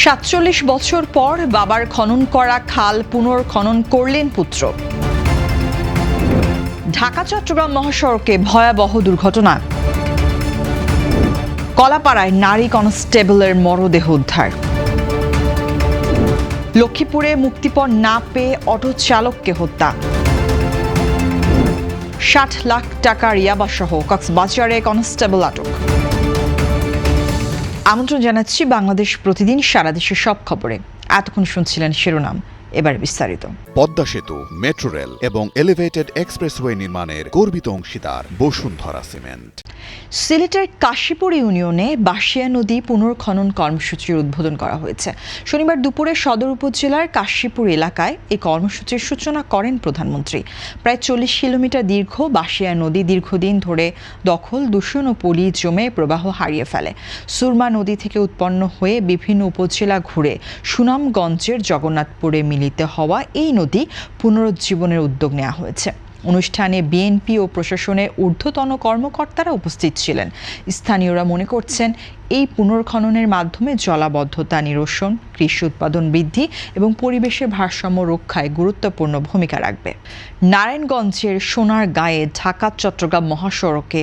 ৪৭ বছর পর বাবার খনন করা খাল পুনর্খনন করলেন পুত্র। ঢাকা চট্টগ্রাম মহাসড়কে ভয়াবহ দুর্ঘটনা, কলাপাড়ায় নারী কনস্টেবলের মরদেহ উদ্ধার। লক্ষ্মীপুরে মুক্তিপণ না পেয়ে অটো চালককে হত্যা। ৬০ লাখ টাকার ইয়াবাসহ কক্সবাজারে কনস্টেবল আটক। আমন্ত্রণ জানাচ্ছি বাংলাদেশ প্রতিদিন সারা দেশের সব খবরে। এতক্ষণ শুনছিলেন শিরোনাম, এবার বিস্তারিত। পদ্মা সেতু, মেট্রো রেল এবং এলিভেটেড এক্সপ্রেসওয়ে নির্মাণের গর্বিত অংশীদার বসুন্ধরা সিমেন্ট। সিলেটের কাশীপুর ইউনিয়নে বাঁশিয়া নদী পুনর্খনন কর্মসূচির উদ্বোধন করা হয়েছে। শনিবার দুপুরে সদর উপজেলার কাশীপুর এলাকায় এই কর্মসূচির সূচনা করেন প্রধানমন্ত্রী। প্রায় ৪০ কিলোমিটার দীর্ঘ বাঁশিয়া নদী দীর্ঘদিন ধরে দখল, দূষণ ও পলি জমে প্রবাহ হারিয়ে ফেলে। সুরমা নদী থেকে উৎপন্ন হয়ে বিভিন্ন উপজেলা ঘুরে সুনামগঞ্জের জগন্নাথপুরে মিলিত হওয়া এই নদী পুনরুজ্জীবনের উদ্যোগ নেওয়া হয়েছে। অনুষ্ঠানে বিএনপি ও প্রশাসনের ঊর্ধ্বতন কর্মকর্তারা উপস্থিত ছিলেন। স্থানীয়রা মনে করছেন এই পুনর্খননের মাধ্যমে জলাবদ্ধতা নিরসন, কৃষি উৎপাদন বৃদ্ধি এবং পরিবেশের ভারসাম্য রক্ষায় গুরুত্বপূর্ণ ভূমিকা রাখবে। নারায়ণগঞ্জের সোনারগাঁয়ে ঢাকা চট্টগ্রাম মহাসড়কে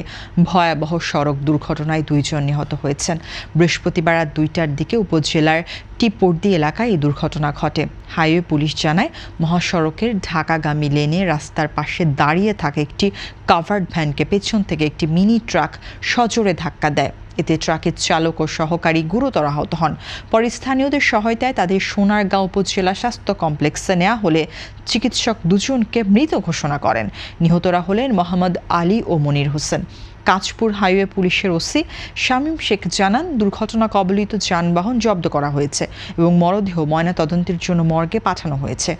ভয়াবহ সড়ক দুর্ঘটনায় ২ জন নিহত হয়েছেন। বৃহস্পতিবার রাত ২টার দিকে উপজেলার টিপর্দি এলাকায় এই দুর্ঘটনা ঘটে। হাইওয়ে পুলিশ জানায়, মহাসড়কের ঢাকাগামী লেনে রাস্তার পাশে দাঁড়িয়ে থাকা একটি কাভার্ড ভ্যানকে পেছন থেকে একটি মিনি ট্রাক সজোরে ধাক্কা দেয়। এতে ট্রাকের চালক ও সহকারী গুরুতর আহত হন। পরে স্থানীয়দের সহায়তায় তাদের সোনারগাঁও উপজেলা স্বাস্থ্য কমপ্লেক্সে নেওয়া হলে চিকিৎসক ২ জনকে মৃত ঘোষণা করেন। নিহতরা হলেন মোহাম্মদ আলী ও মনির হোসেন। কাঁচপুর হাইওয়ে পুলিশের ওসি শামীম শেখ জানান, দুর্ঘটনা কবলিত যানবাহন জব্দ করা হয়েছে এবং মরদেহ ময়নাতদন্তের জন্য মর্গে পাঠানো হয়েছে।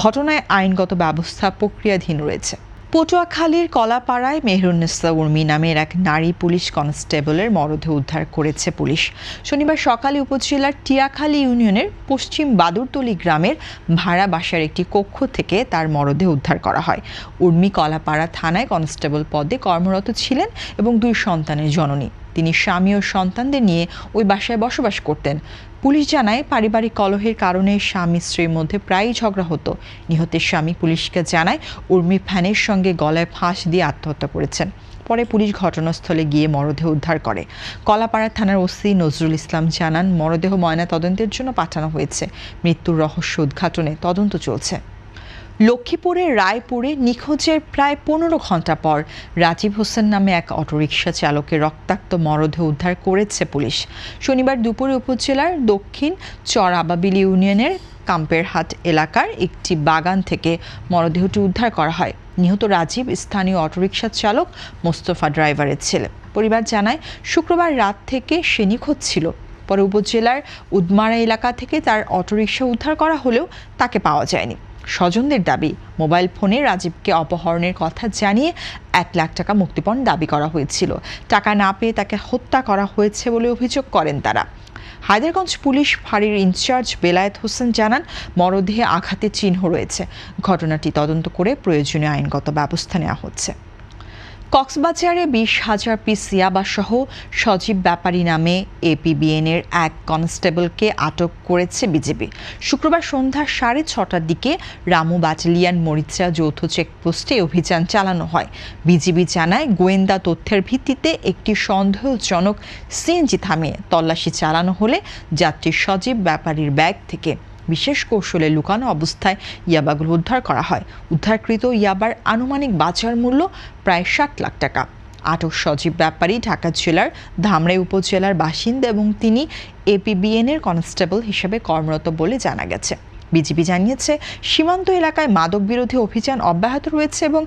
ঘটনায় আইনগত ব্যবস্থা প্রক্রিয়াধীন রয়েছে। পটুয়াখালীর কলাপাড়ায় মেহেরুন্নেসা উর্মি নামের এক নারী পুলিশ কনস্টেবলের মরদেহ উদ্ধার করেছে পুলিশ। শনিবার সকালে উপজেলার টিয়াখালী ইউনিয়নের পশ্চিম বাদুরতলী গ্রামের ভাড়া বাসার একটি কক্ষ থেকে তার মরদেহ উদ্ধার করা হয়। উর্মি কলাপাড়া থানায় কনস্টেবল পদে কর্মরত ছিলেন এবং 2 সন্তানের জননী। তিনি স্বামী ও সন্তানদের নিয়ে ওই বাসায় বসবাস করতেন। পুলিশ জানায়, পারিবারিক কলহের কারণে স্বামী স্ত্রীর মধ্যে প্রায়ই ঝগড়া হতো। নিহতের স্বামী পুলিশকে জানায়, উর্মি ফ্যানের সঙ্গে গলায় ফাঁস দিয়ে আত্মহত্যা করেছেন। পরে পুলিশ ঘটনাস্থলে গিয়ে মরদেহ উদ্ধার করে। কলাপাড়া থানার ওসি নজরুল ইসলাম জানান, মরদেহ ময়নাতদন্তের জন্য পাঠানো হয়েছে। মৃত্যুর রহস্য উদ্ঘাটনে তদন্ত চলছে। লক্ষ্মীপুরের রায়পুরে নিখোঁজের প্রায় 15 ঘন্টা পর রাজীব হোসেন নামে এক অটোরিকশা চালকের রক্তাক্ত মরদেহ উদ্ধার করেছে পুলিশ। শনিবার দুপুরে উপজেলার দক্ষিণ চরাবাবিল ইউনিয়নের কাম্পেরহাট এলাকার একটি বাগান থেকে মরদেহটি উদ্ধার করা হয়। নিহত রাজীব স্থানীয় অটোরিকশা চালক মোস্তফা ড্রাইভারের ছেলে। পরিবার জানায়, শুক্রবার রাত থেকে সে নিখোঁজ ছিল। পরে উপজেলার উদমারা এলাকা থেকে তার অটোরিকশা উদ্ধার করা হলেও তাকে পাওয়া যায়নি। স্বজনদের দাবি, মোবাইল ফোনে রাজীবকে অপহরণের কথা জানিয়ে 1 লাখ টাকা মুক্তিপণ দাবি করা হয়েছিল। টাকা না পেয়ে তাকে হত্যা করা হয়েছে বলে অভিযোগ করেন তারা। হায়দারগঞ্জ পুলিশ ফাঁড়ির ইনচার্জ বেলায়েত হোসেন জানান, মরদেহে আঘাতের চিহ্ন রয়েছে। ঘটনাটি তদন্ত করে প্রয়োজনীয় আইনগত ব্যবস্থা নেওয়া হচ্ছে। কক্সবাজারে 20,000 পিস ইয়াবাসহ সজীব ব্যাপারী নামে এপিবিএনের এক কনস্টেবলকে আটক করেছে বিজিবি। শুক্রবার সন্ধ্যা 6:30টার দিকে রামু ব্যাটালিয়ন মরিচা যৌথ চেকপোস্টে অভিযান চালানো হয়। বিজিবি জানায়, গোয়েন্দা তথ্যের ভিত্তিতে একটি সন্দেহজনক সিএনজি থামিয়ে তল্লাশি চালানো হলে যাত্রী সজীব ব্যাপারীর ব্যাগ থেকে বিশেষ কৌশলে লুকানো অবস্থায় ইয়াবাগুলো উদ্ধার করা হয়। উদ্ধারকৃত ইয়াবার আনুমানিক বাজার মূল্য প্রায় 60 লাখ টাকা। আটক সজীব ব্যাপারী ঢাকা জেলার ধামরাই উপজেলার বাসিন্দা এবং তিনি এপিবিএনের কনস্টেবল হিসেবে কর্মরত বলে জানা গেছে। বিজিবি জানিয়েছে, সীমান্ত এলাকায় মাদক বিরোধী অভিযান অব্যাহত রয়েছে এবং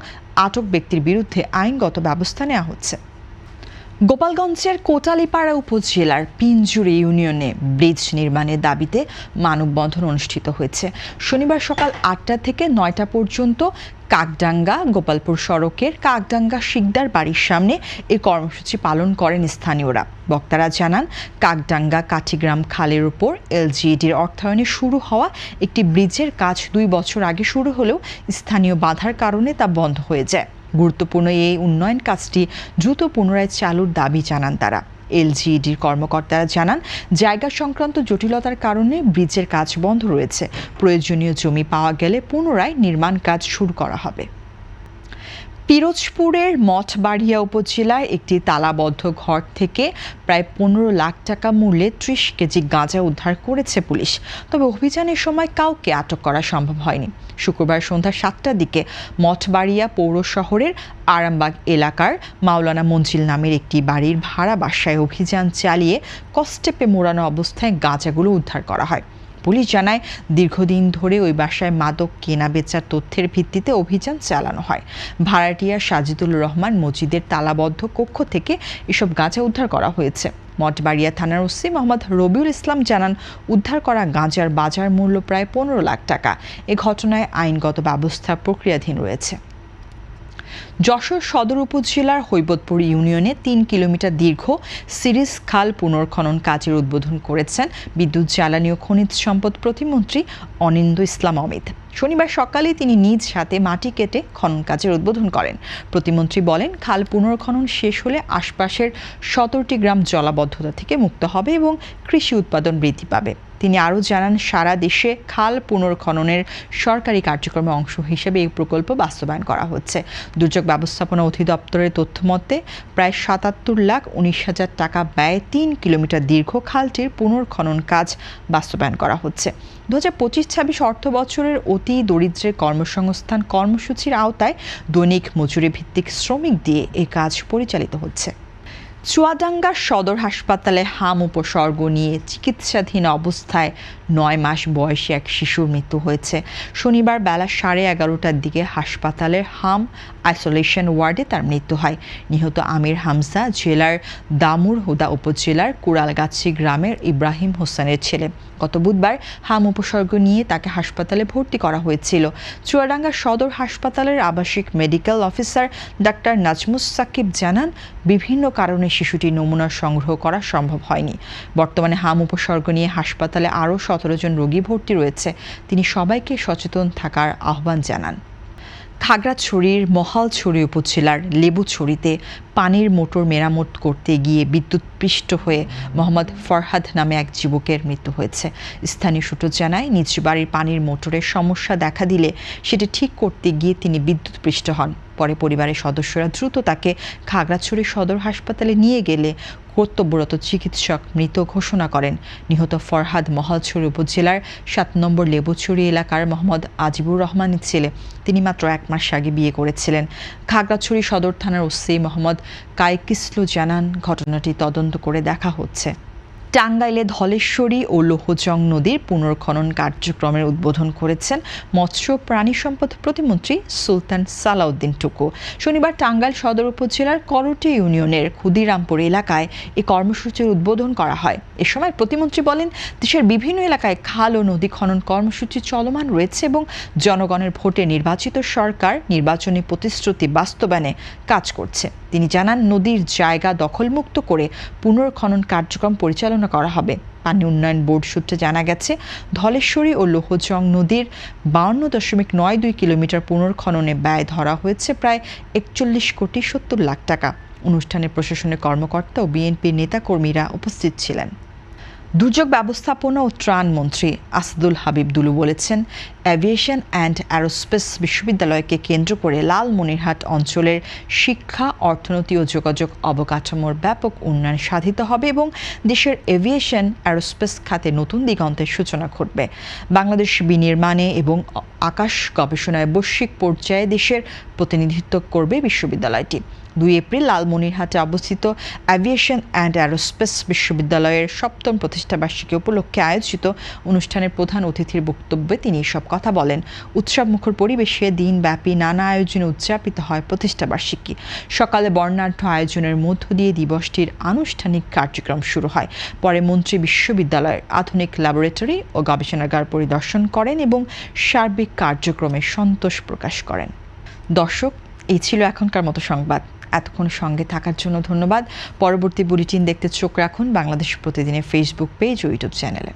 আটক ব্যক্তির বিরুদ্ধে আইনগত ব্যবস্থা নেওয়া হচ্ছে। গোপালগঞ্জের কোটালীপাড়া উপজেলার পিঞ্জুরি ইউনিয়নে ব্রিজ নির্মাণের দাবিতে মানববন্ধন অনুষ্ঠিত হয়েছে। শনিবার সকাল 8টা থেকে 9টা পর্যন্ত কাকডাঙ্গা গোপালপুর সড়কের কাকডাঙ্গা শিকদার বাড়ির সামনে এই কর্মসূচি পালন করেন স্থানীয়রা। বক্তারা জানান, কাকডাঙ্গা কাঠিগ্রাম খালের উপর এলজিইডির অর্থায়নে শুরু হওয়া একটি ব্রিজের কাজ 2 বছর আগে শুরু হলেও স্থানীয় বাধার কারণে তা বন্ধ হয়ে যায়। গুরুত্বপূর্ণ এই উন্নয়ন কাজটি দ্রুত পুনরায় চালুর দাবি জানান তারা। এলজিইডির কর্মকর্তারা জানান, জায়গা সংক্রান্ত জটিলতার কারণে ব্রিজের কাজ বন্ধ রয়েছে। প্রয়োজনীয় জমি পাওয়া গেলে পুনরায় নির্মাণ কাজ শুরু করা হবে। পিরোজপুরের মঠবাড়িয়া উপজেলায় একটি তালাবদ্ধ ঘর থেকে প্রায় 15 লাখ টাকা মূল্যে 30 কেজি গাঁজা উদ্ধার করেছে পুলিশ। তবে অভিযানের সময় কাউকে আটক করা সম্ভব হয়নি। শুক্রবার সন্ধ্যা 7টার দিকে মঠবাড়িয়া পৌর শহরের আরামবাগ এলাকার মাওলানা মঞ্জিল নামের একটি বাড়ির ভাড়া বাসায় অভিযান চালিয়ে কষ্টেপে মোড়ানো অবস্থায় গাঁজাগুলো উদ্ধার করা হয়। পুলিশ জানায়, দীর্ঘদিন ধরে ওই বাসায় মাদক কেনা বেচার তথ্যের ভিত্তিতে অভিযান চালানো হয়। ভাড়াটিয়া সাজিদুল রহমান মজিদের তালাবদ্ধ কক্ষ থেকে এসব গাঁজা উদ্ধার করা হয়েছে। মঠবাড়িয়া থানার ওসি মোহাম্মদ রবিউল ইসলাম জানান, উদ্ধার করা গাঁজার বাজার মূল্য প্রায় 15 লাখ টাকা। এ ঘটনায় আইনগত ব্যবস্থা প্রক্রিয়াধীন রয়েছে। যশোর সদর উপজেলার হৈবতপুর ইউনিয়নে 3 কিলোমিটার দীর্ঘ সিরিজ খাল পুনর্খনন কাজের উদ্বোধন করেছেন বিদ্যুৎ, জ্বালানি ও খনিজ সম্পদ প্রতিমন্ত্রী অনিন্দ্য ইসলাম অমিত। শনিবার সকালে তিনি নিজ হাতে মাটি কেটে খনন কাজের উদ্বোধন করেন। প্রতিমন্ত্রী বলেন, খাল পুনর্খনন শেষ হলে আশপাশের 17টি গ্রাম জলাবদ্ধতা থেকে মুক্ত হবে এবং কৃষি উৎপাদন বৃদ্ধি পাবে। তিনি আরও জানান, সারা দেশে খাল পুনর্খননের সরকারি কার্যক্রমের অংশ হিসেবে এই প্রকল্প বাস্তবায়ন করা হচ্ছে। দুর্যোগ ব্যবস্থাপনা অধিদপ্তরের তথ্য মতে প্রায় 77,19,000 টাকা ব্যয়ে 3 কিলোমিটার দীর্ঘ খালটির পুনর্খনন কাজ বাস্তবায়ন করা হচ্ছে। 2025-26 অর্থ বছরের অতি দরিদ্রের কর্মসংস্থান কর্মসূচির আওতায় দৈনিক মজুরি ভিত্তিক শ্রমিক দিয়ে এই কাজ পরিচালিত হচ্ছে। চুয়াডাঙ্গা সদর হাসপাতালে হাম উপসর্গ নিয়ে চিকিৎসাধীন অবস্থায় 9 মাস বয়সী এক শিশুর মৃত্যু হয়েছে। শনিবার বেলা 11:30টার দিকে হাসপাতালের হাম আইসোলেশন ওয়ার্ডে তার মৃত্যু হয়। নিহত আমির হামজা জেলার দামুর হুদা উপজেলার কুড়ালগাছি গ্রামের ইব্রাহিম হোসেনের ছেলে। গত বুধবার হাম উপসর্গ নিয়ে তাকে হাসপাতালে ভর্তি করা হয়েছিল। চুয়াডাঙ্গা সদর হাসপাতালের আবাসিক medical officer doctor Nazmus Sakib জানান, বিভিন্ন কারণে শিশুটির নমুনা সংগ্রহ করা সম্ভব হয়নি। বর্তমানে হাম উপসর্গ নিয়ে হাসপাতালে আরও 17 জন রোগী ভর্তি রয়েছে। তিনি সবাইকে সচেতন থাকার আহ্বান জানান। খাগড়াছড়ির মহালছড়ি উপজেলার লেবুছড়িতে পানির মোটর মেরামত করতে গিয়ে বিদ্যুৎপৃষ্ট হয়ে মোহাম্মদ ফরহাদ নামে এক যুবকের মৃত্যু হয়েছে। স্থানীয় সূত্র জানায়, নিজ বাড়ির পানির মোটরের সমস্যা দেখা দিলে সেটি ঠিক করতে গিয়ে তিনি বিদ্যুৎপৃষ্ট হন। পরে পরিবারের সদস্যরা দ্রুত তাকে খাগড়াছড়ি সদর হাসপাতালে নিয়ে গেলে কর্তব্যরত চিকিৎসক মৃত ঘোষণা করেন। নিহত ফরহাদ মহালছড়ি উপজেলার 7 নম্বর লেবুছড়ি এলাকার মোহাম্মদ আজিবুর রহমানের ছেলে। তিনি মাত্র 1 মাস আগে বিয়ে করেছিলেন। খাগড়াছড়ি সদর থানার ওসি মোহাম্মদ কায়কিসলু জানান, ঘটনাটি তদন্ত করে দেখা হচ্ছে। টাঙ্গাইলে ধলেশ্বরী ও লোহজং নদীর পুনর্খনন কার্যক্রমের উদ্বোধন করেছেন মৎস্য প্রাণী সম্পদ প্রতিমন্ত্রী সুলতান সালাউদ্দিন টুকু। শনিবার টাঙ্গাইল সদর উপজেলার করটি ইউনিয়নের ক্ষুদিরামপুর এলাকায় এই কর্মসূচির উদ্বোধন করা হয়। এ সময় প্রতিমন্ত্রী বলেন, দেশের বিভিন্ন এলাকায় খাল ও নদী খনন কর্মসূচি চলমান রয়েছে এবং জনগণের ভোটে নির্বাচিত সরকার নির্বাচনী প্রতিশ্রুতি বাস্তবায়নে কাজ করছে। তিনি জানান, নদীর জায়গা দখলমুক্ত করে পুনর্খনন কার্যক্রম পরিচালনা করা হবে। পানি উন্নয়ন বোর্ড সূত্রে জানা গেছে, ধলেশ্বরী ও লোহজং নদীর 52.92 কিলোমিটার পুনর্খননে ব্যয় ধরা হয়েছে প্রায় 41,70,00,000 টাকা। অনুষ্ঠানে প্রশাসনের কর্মকর্তা ও বিএনপির নেতাকর্মীরা উপস্থিত ছিলেন। দুর্যোগ ব্যবস্থাপনা ও ত্রাণ মন্ত্রী আসাদুল হাবিব দুলু বলেছেন, এভিয়েশন অ্যান্ড অ্যারোস্পেস বিশ্ববিদ্যালয়কে কেন্দ্র করে লালমনিরহাট অঞ্চলের শিক্ষা, অর্থনীতি ও যোগাযোগ অবকাঠামোর ব্যাপক উন্নয়ন সাধিত হবে এবং দেশের এভিয়েশন অ্যারোস্পেস খাতে নতুন দিগন্তের সূচনা ঘটবে। বাংলাদেশ বিনির্মাণে এবং আকাশ গবেষণায় বৈশ্বিক পর্যায়ে দেশের প্রতিনিধিত্ব করবে বিশ্ববিদ্যালয়টি। 2 এপ্রিল লালমনিরহাটে অবস্থিত এভিয়েশন অ্যান্ড অ্যারোস্পেস বিশ্ববিদ্যালয়ের 7ম প্রতিষ্ঠাবার্ষিকী উপলক্ষে আয়োজিত অনুষ্ঠানের প্রধান অতিথির বক্তব্যে তিনি এসব কথা বলেন। উৎসবমুখর পরিবেশে দিনব্যাপী নানা আয়োজনে উদযাপিত হয় প্রতিষ্ঠাবার্ষিকী। সকালে বর্ণাঢ্য আয়োজনের মধ্য দিয়ে দিবসটির আনুষ্ঠানিক কার্যক্রম শুরু হয়। পরে মন্ত্রী বিশ্ববিদ্যালয়ের আধুনিক ল্যাবরেটরি ও গবেষণাগার পরিদর্শন করেন এবং সার্বিক কার্যক্রমে সন্তোষ প্রকাশ করেন। দর্শক, এই ছিল এখনকার মতো সংবাদ। এতক্ষণ সঙ্গে থাকার জন্য ধন্যবাদ। পরবর্তী বুলেটিন দেখতে চোখ রাখুন বাংলাদেশ প্রতিদিনের ফেসবুক পেজ ও ইউটিউব চ্যানেলে।